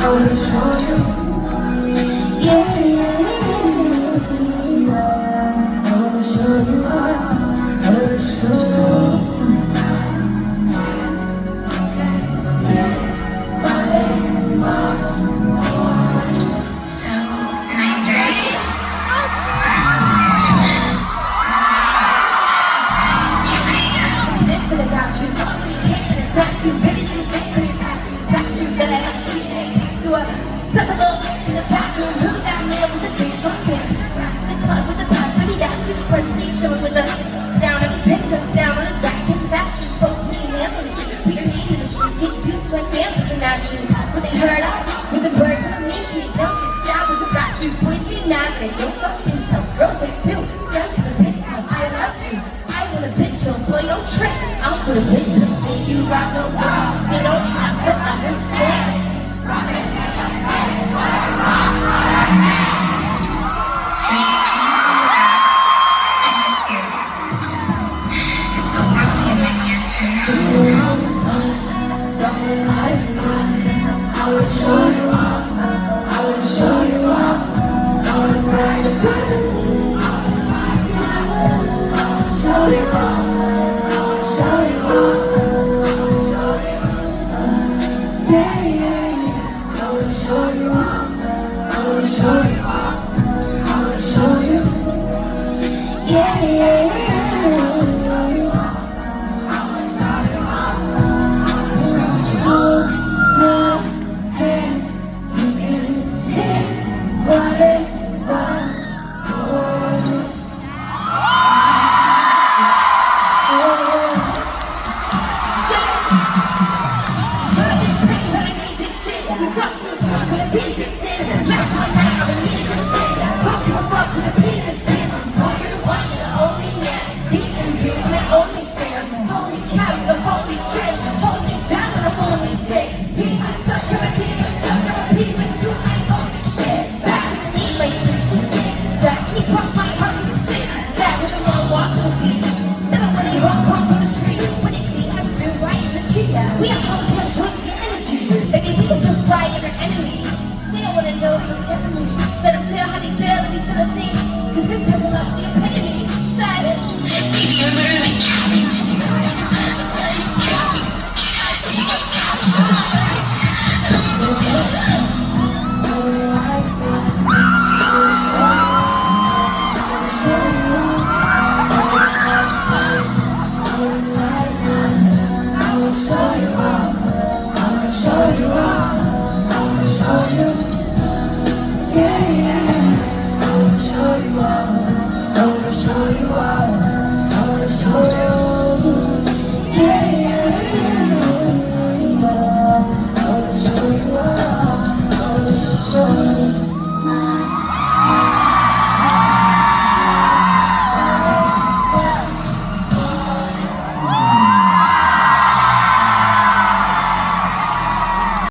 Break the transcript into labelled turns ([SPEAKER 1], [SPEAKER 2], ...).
[SPEAKER 1] wanna show you. Yeah, yeah, yeah. I wanna show you. I wanna show you.
[SPEAKER 2] Suck a look in the bathroom, who down there with the big short pants? Rocks in the club with the boss, we got two front seat chillin' with the down every 10 toes down on the dash, getting fast, both clean hands on the feet, put your knees in the streets, get used to it, dance with the action. What they heard of, with the birds on me, keep don't get stabbed with the rap, you boys get mad, they don't fuck themselves, girls say too, down to the big toe, I love you, I want a bitch, yo, boy, don't trip, I'll split a bit, take you rock no rock, they don't have to understand.
[SPEAKER 1] We've got to